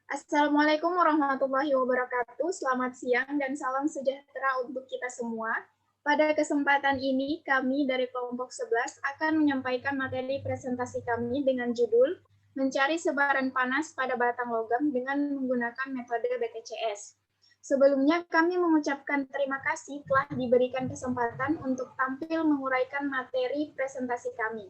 Assalamualaikum warahmatullahi wabarakatuh. Selamat siang dan salam sejahtera untuk kita semua. Pada kesempatan ini, kami dari kelompok 11 akan menyampaikan materi presentasi kami dengan judul Mencari Sebaran Panas pada Batang Logam dengan menggunakan metode BTCS. Sebelumnya, kami mengucapkan terima kasih telah diberikan kesempatan untuk tampil menguraikan materi presentasi kami.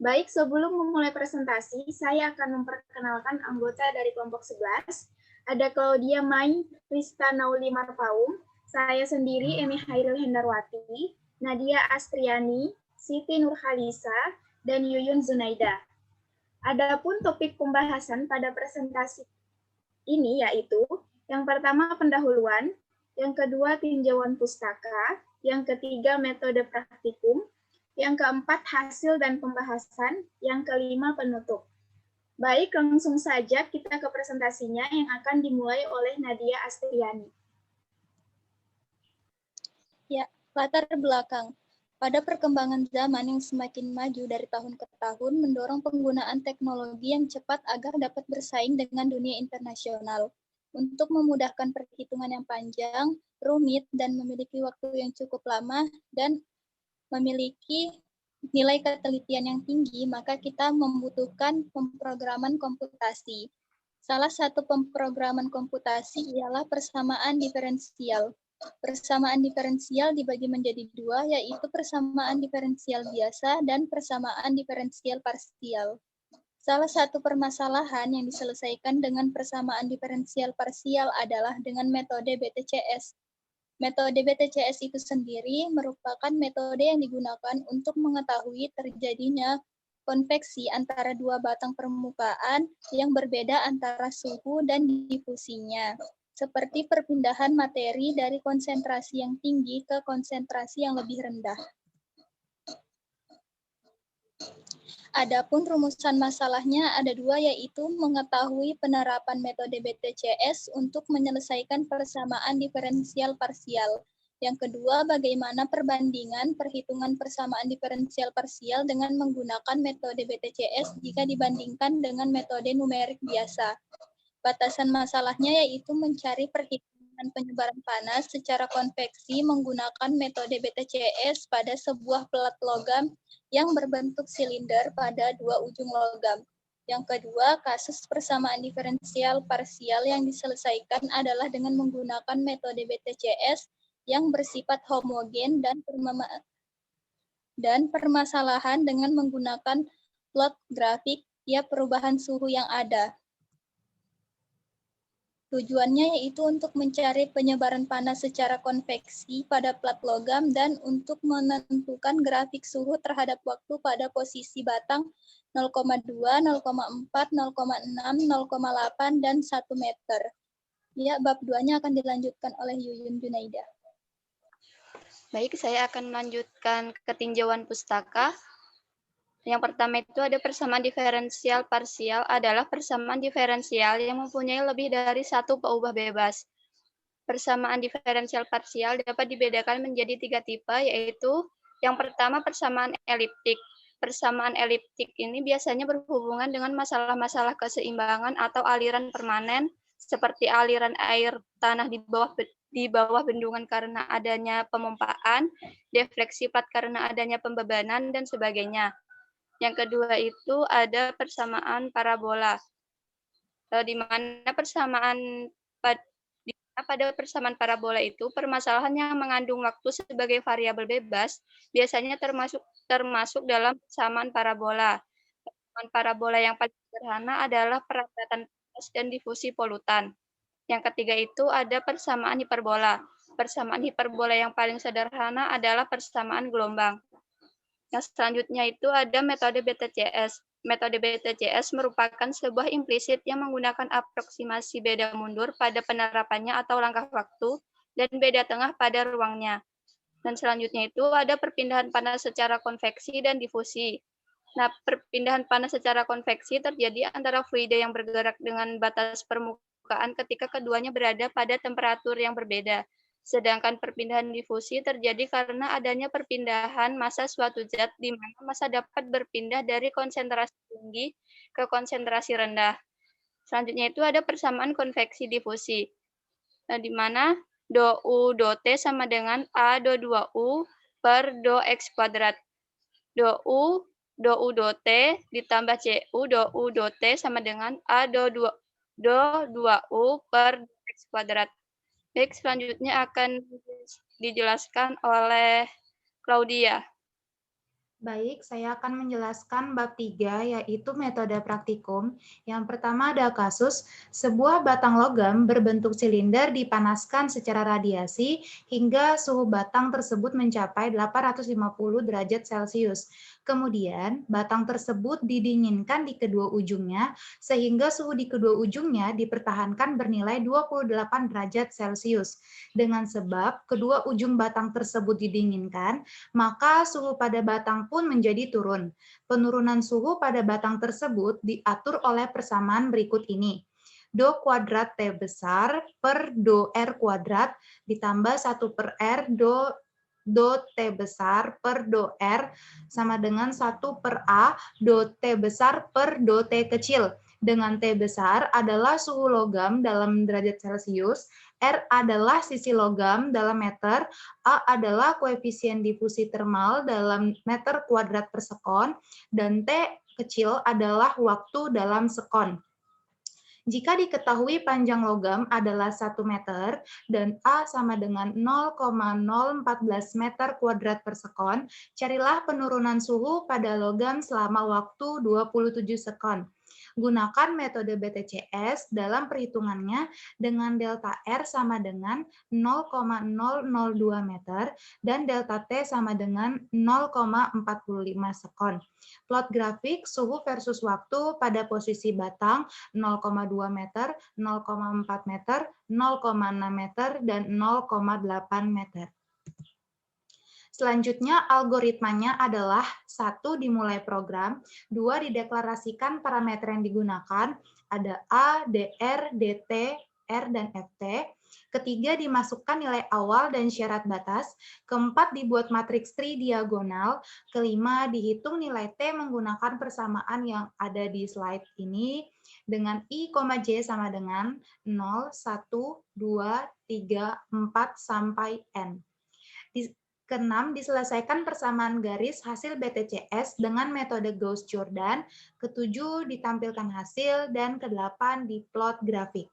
Baik, sebelum memulai presentasi, saya akan memperkenalkan anggota dari kelompok 11. Ada Claudia Mai Rista Nauli Marpaum, saya sendiri Emi Hairil Hendarwati, Nadia Astriani, Siti Nurhalisa, dan Yuyun Zunaida. Adapun topik pembahasan pada presentasi ini yaitu yang pertama pendahuluan, yang kedua tinjauan pustaka, yang ketiga metode praktikum, yang keempat hasil dan pembahasan, yang kelima penutup. Baik, langsung saja kita ke presentasinya yang akan dimulai oleh Nadia Astriani. Ya, latar belakang. Pada perkembangan zaman yang semakin maju dari tahun ke tahun, mendorong penggunaan teknologi yang cepat agar dapat bersaing dengan dunia internasional. Untuk memudahkan perhitungan yang panjang, rumit, dan memiliki waktu yang cukup lama, dan memiliki nilai ketelitian yang tinggi, maka kita membutuhkan pemrograman komputasi. Salah satu pemrograman komputasi ialah persamaan diferensial. Persamaan diferensial dibagi menjadi dua, yaitu persamaan diferensial biasa dan persamaan diferensial parsial. Salah satu permasalahan yang diselesaikan dengan persamaan diferensial parsial adalah dengan metode BTCS. Metode BTCS itu sendiri merupakan metode yang digunakan untuk mengetahui terjadinya konveksi antara dua batang permukaan yang berbeda antara suhu dan difusinya, seperti perpindahan materi dari konsentrasi yang tinggi ke konsentrasi yang lebih rendah. Adapun rumusan masalahnya ada dua, yaitu mengetahui penerapan metode BTCS untuk menyelesaikan persamaan diferensial parsial. Yang kedua, bagaimana perbandingan perhitungan persamaan diferensial parsial dengan menggunakan metode BTCS jika dibandingkan dengan metode numerik biasa. Batasan masalahnya yaitu mencari perhitungan penyebaran panas secara konveksi menggunakan metode BTCS pada sebuah pelat logam yang berbentuk silinder pada dua ujung logam. Yang kedua, kasus persamaan diferensial parsial yang diselesaikan adalah dengan menggunakan metode BTCS yang bersifat homogen dan permasalahan dengan menggunakan plot grafik ya perubahan suhu yang ada. Tujuannya yaitu untuk mencari penyebaran panas secara konveksi pada plat logam dan untuk menentukan grafik suhu terhadap waktu pada posisi batang 0,2, 0,4, 0,6, 0,8, dan 1 meter. Ya, bab 2-nya akan dilanjutkan oleh Yuyun Junaida. Baik, saya akan melanjutkan ketinjauan pustaka. Yang pertama itu ada persamaan diferensial parsial adalah persamaan diferensial yang mempunyai lebih dari satu peubah bebas. Persamaan diferensial parsial dapat dibedakan menjadi 3 tipe, yaitu yang pertama persamaan eliptik. Persamaan eliptik ini biasanya berhubungan dengan masalah-masalah keseimbangan atau aliran permanen, seperti aliran air tanah di bawah bendungan karena adanya pemompaan, defleksi plat karena adanya pembebanan, dan sebagainya. Yang kedua itu ada persamaan parabola, di mana pada persamaan parabola itu permasalahan yang mengandung waktu sebagai variabel bebas biasanya termasuk dalam persamaan parabola. Persamaan parabola yang paling sederhana adalah perapatan panas dan difusi polutan. Yang ketiga itu ada persamaan hiperbola. Persamaan hiperbola yang paling sederhana adalah persamaan gelombang. Yang selanjutnya itu ada metode BTCS. Metode BTCS merupakan sebuah implisit yang menggunakan aproksimasi beda mundur pada penerapannya atau langkah waktu, dan beda tengah pada ruangnya. Dan selanjutnya itu ada perpindahan panas secara konveksi dan difusi. Nah, perpindahan panas secara konveksi terjadi antara fluida yang bergerak dengan batas permukaan ketika keduanya berada pada temperatur yang berbeda. Sedangkan perpindahan difusi terjadi karena adanya perpindahan massa suatu zat di mana massa dapat berpindah dari konsentrasi tinggi ke konsentrasi rendah. Selanjutnya itu ada persamaan konveksi difusi, di mana do U do T sama dengan A do 2U per do X kuadrat. Do U do T ditambah CU do U do T sama dengan A do 2U per do X kuadrat. Baik, selanjutnya akan dijelaskan oleh Claudia. Baik, saya akan menjelaskan bab 3, yaitu metode praktikum. Yang pertama ada kasus, sebuah batang logam berbentuk silinder dipanaskan secara radiasi hingga suhu batang tersebut mencapai 850 derajat Celcius. Kemudian, batang tersebut didinginkan di kedua ujungnya, sehingga suhu di kedua ujungnya dipertahankan bernilai 28 derajat Celcius. Dengan sebab kedua ujung batang tersebut didinginkan, maka suhu pada batang pun menjadi turun. Penurunan suhu pada batang tersebut diatur oleh persamaan berikut ini. Do kuadrat T besar per do R kuadrat ditambah 1 per R do T besar per do R sama dengan 1 per A do T besar per do T kecil. Dengan T besar adalah suhu logam dalam derajat Celcius, R adalah sisi logam dalam meter, A adalah koefisien difusi termal dalam meter kuadrat per sekon, dan T kecil adalah waktu dalam sekon. Jika diketahui panjang logam adalah 1 meter dan A sama dengan 0,014 meter kuadrat per sekon, carilah penurunan suhu pada logam selama waktu 27 sekon. Gunakan metode BTCS dalam perhitungannya dengan delta R sama dengan 0,002 meter dan delta T sama dengan 0,45 sekon. Plot grafik suhu versus waktu pada posisi batang 0,2 meter, 0,4 meter, 0,6 meter, dan 0,8 meter. Selanjutnya, algoritmanya adalah 1. Dimulai program, 2. Dideklarasikan parameter yang digunakan, ada A, DR, DT, R, dan FT. Ketiga, dimasukkan nilai awal dan syarat batas. Keempat, dibuat matriks tridiagonal. Kelima, dihitung nilai T menggunakan persamaan yang ada di slide ini dengan I, J sama dengan 0, 1, 2, 3, 4, sampai N. Keenam, diselesaikan persamaan garis hasil BTCS dengan metode Gauss-Jordan. Ketujuh, ditampilkan hasil. Dan kedelapan, diplot grafik.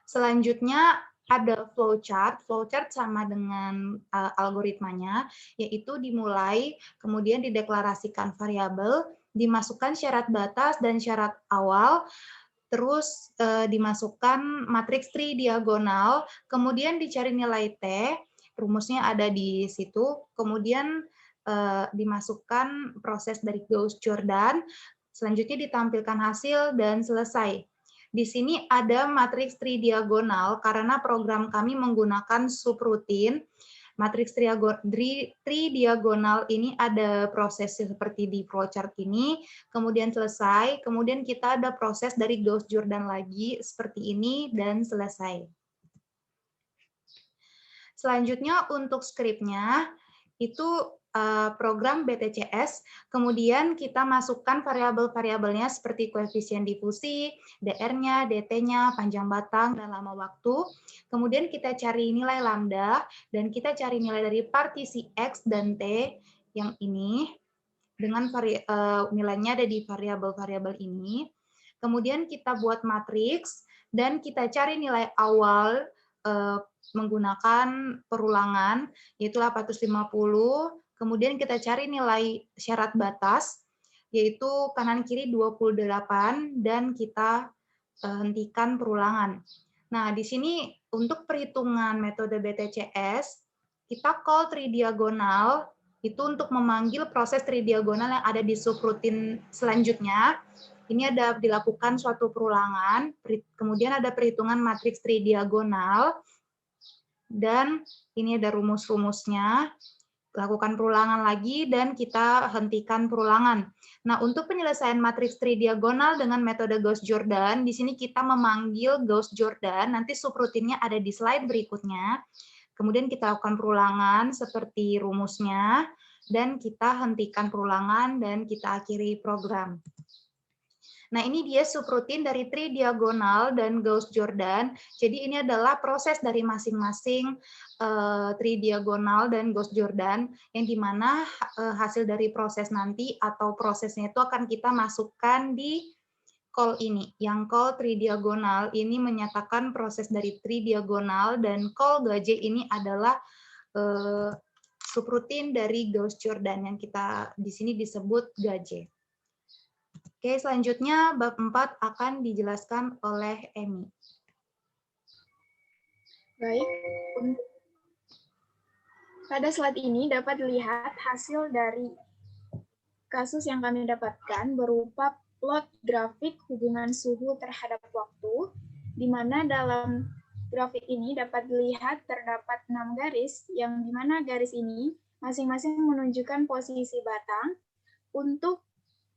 Selanjutnya, ada flowchart. Flowchart sama dengan algoritmanya, yaitu dimulai, kemudian dideklarasikan variabel, dimasukkan syarat batas dan syarat awal, terus dimasukkan matriks tridiagonal, kemudian dicari nilai T, rumusnya ada di situ, kemudian dimasukkan proses dari Gauss-Jordan, selanjutnya ditampilkan hasil dan selesai. Di sini ada matriks tridiagonal karena program kami menggunakan subrutin. Matriks tridiagonal ini ada proses seperti di flowchart ini, kemudian selesai, kemudian kita ada proses dari Gauss-Jordan lagi seperti ini dan selesai. Selanjutnya untuk skripnya, itu program BTCS, kemudian kita masukkan variabel-variabelnya seperti koefisien difusi, DR-nya, DT-nya, panjang batang, dan lama waktu. Kemudian kita cari nilai lambda, dan kita cari nilai dari partisi X dan T yang ini, dengan nilainya ada di variabel-variabel ini. Kemudian kita buat matriks, dan kita cari nilai awal menggunakan perulangan, yaitu 850, kemudian kita cari nilai syarat batas, yaitu kanan-kiri 28, dan kita hentikan perulangan. Nah, di sini untuk perhitungan metode BTCS, kita call tridiagonal, itu untuk memanggil proses tridiagonal yang ada di subrutin selanjutnya. Ini ada dilakukan suatu perulangan, kemudian ada perhitungan matriks tridiagonal, dan ini ada rumus-rumusnya. Lakukan perulangan lagi, dan kita hentikan perulangan. Nah, untuk penyelesaian matriks tridiagonal dengan metode Gauss-Jordan, di sini kita memanggil Gauss-Jordan, nanti subrutinnya ada di slide berikutnya. Kemudian kita lakukan perulangan seperti rumusnya, dan kita hentikan perulangan, dan kita akhiri program. Nah, ini dia subrutin dari tridiagonal dan Gauss-Jordan. Jadi ini adalah proses dari masing-masing tridiagonal dan Gauss-Jordan, yang dimana hasil dari proses nanti atau prosesnya itu akan kita masukkan di call ini. Yang call tridiagonal ini menyatakan proses dari tridiagonal, dan call gaje ini adalah subrutin dari Gauss-Jordan yang kita di sini disebut gaje. Oke, selanjutnya bab 4 akan dijelaskan oleh Emi. Baik, pada slide ini dapat dilihat hasil dari kasus yang kami dapatkan berupa plot grafik hubungan suhu terhadap waktu, di mana dalam grafik ini dapat dilihat terdapat 6 garis, yang di mana garis ini masing-masing menunjukkan posisi batang. Untuk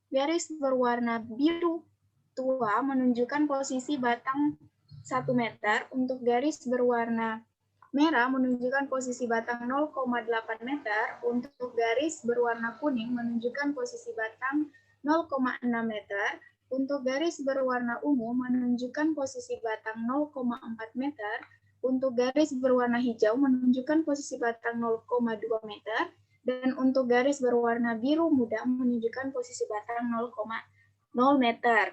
garis berwarna biru tua menunjukkan posisi batang 1 meter, untuk garis berwarna merah menunjukkan posisi batang 0,8 meter, untuk garis berwarna kuning menunjukkan posisi batang 0,6 meter, untuk garis berwarna ungu menunjukkan posisi batang 0,4 meter, untuk garis berwarna hijau menunjukkan posisi batang 0,2 meter, dan untuk garis berwarna biru muda menunjukkan posisi batang 0,0 meter.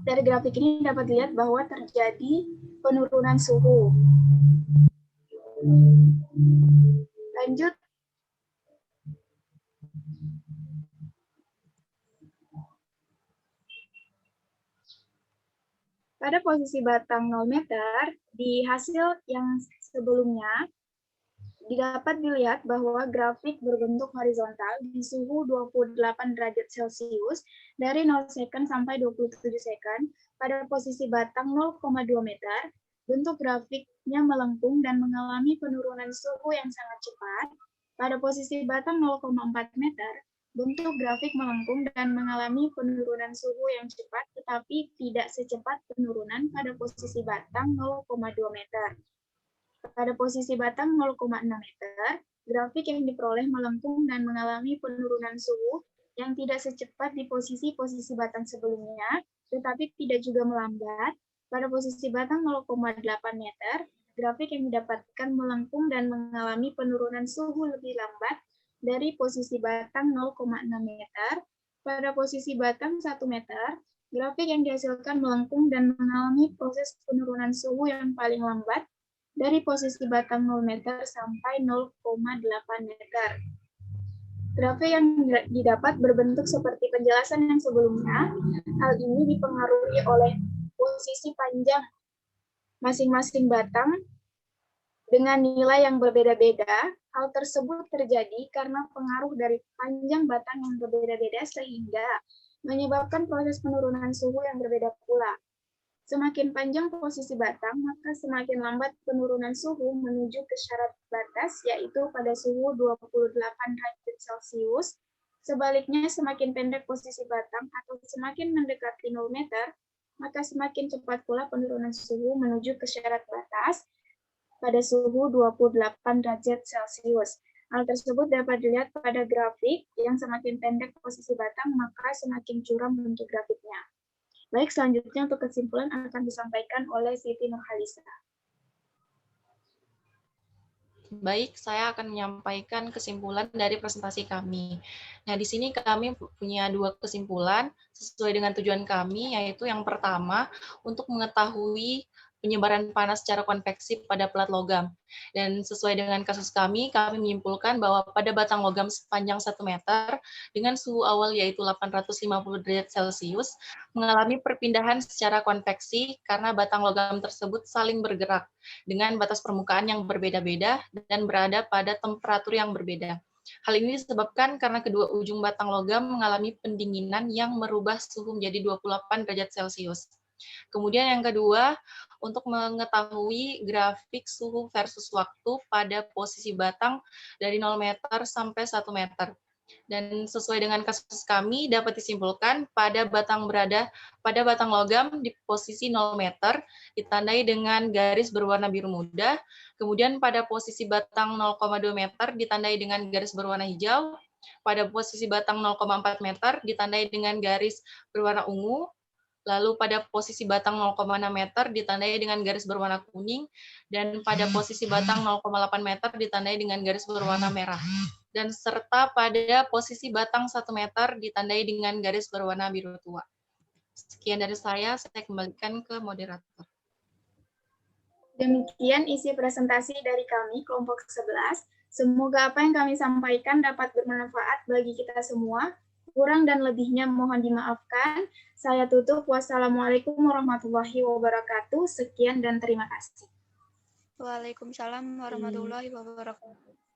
Dari grafik ini dapat dilihat bahwa terjadi penurunan suhu. Lanjut. Pada posisi batang 0 meter, di hasil yang sebelumnya, dapat dilihat bahwa grafik berbentuk horizontal di suhu 28 derajat Celcius dari 0 second sampai 27 second. Pada posisi batang 0,2 meter, bentuk grafiknya melengkung dan mengalami penurunan suhu yang sangat cepat. Pada posisi batang 0,4 meter, bentuk grafik melengkung dan mengalami penurunan suhu yang cepat, tetapi tidak secepat penurunan pada posisi batang 0,2 meter. Pada posisi batang 0,6 meter, grafik yang diperoleh melengkung dan mengalami penurunan suhu yang tidak secepat di posisi-posisi batang sebelumnya, tetapi tidak juga melambat. Pada posisi batang 0,8 meter, grafik yang didapatkan melengkung dan mengalami penurunan suhu lebih lambat dari posisi batang 0,6 meter. Pada posisi batang 1 meter, grafik yang dihasilkan melengkung dan mengalami proses penurunan suhu yang paling lambat dari posisi batang 0 meter sampai 0,8 meter. Grafik yang didapat berbentuk seperti penjelasan yang sebelumnya. Hal ini dipengaruhi oleh posisi panjang masing-masing batang dengan nilai yang berbeda-beda. Hal tersebut terjadi karena pengaruh dari panjang batang yang berbeda-beda sehingga menyebabkan proses penurunan suhu yang berbeda pula. Semakin panjang posisi batang, maka semakin lambat penurunan suhu menuju ke syarat batas, yaitu pada suhu 28 derajat Celcius. Sebaliknya, semakin pendek posisi batang atau semakin mendekati 0 meter, maka semakin cepat pula penurunan suhu menuju ke syarat batas pada suhu 28 derajat Celcius. Hal tersebut dapat dilihat pada grafik, yang semakin pendek posisi batang, maka semakin curam bentuk grafiknya. Baik, selanjutnya untuk kesimpulan akan disampaikan oleh Siti Nurhalisa. Baik, saya akan menyampaikan kesimpulan dari presentasi kami. Nah, di sini kami punya 2 kesimpulan sesuai dengan tujuan kami, yaitu yang pertama, untuk mengetahui penyebaran panas secara konveksi pada plat logam. Dan sesuai dengan kasus kami menyimpulkan bahwa pada batang logam sepanjang 1 meter dengan suhu awal yaitu 850 derajat Celcius mengalami perpindahan secara konveksi karena batang logam tersebut saling bergerak dengan batas permukaan yang berbeda-beda dan berada pada temperatur yang berbeda. Hal ini disebabkan karena kedua ujung batang logam mengalami pendinginan yang merubah suhu menjadi 28 derajat Celcius. Kemudian yang kedua, untuk mengetahui grafik suhu versus waktu pada posisi batang dari 0 meter sampai 1 meter. Dan sesuai dengan kasus kami dapat disimpulkan pada batang logam di posisi 0 meter ditandai dengan garis berwarna biru muda, kemudian pada posisi batang 0,2 meter ditandai dengan garis berwarna hijau, pada posisi batang 0,4 meter ditandai dengan garis berwarna ungu, Lalu pada posisi batang 0,6 meter ditandai dengan garis berwarna kuning, dan pada posisi batang 0,8 meter ditandai dengan garis berwarna merah. Dan serta pada posisi batang 1 meter ditandai dengan garis berwarna biru tua. Sekian dari saya kembalikan ke moderator. Demikian isi presentasi dari kami, kelompok 11. Semoga apa yang kami sampaikan dapat bermanfaat bagi kita semua. Kurang dan lebihnya mohon dimaafkan. Saya tutup. Wassalamualaikum warahmatullahi wabarakatuh. Sekian dan terima kasih. Waalaikumsalam warahmatullahi wabarakatuh.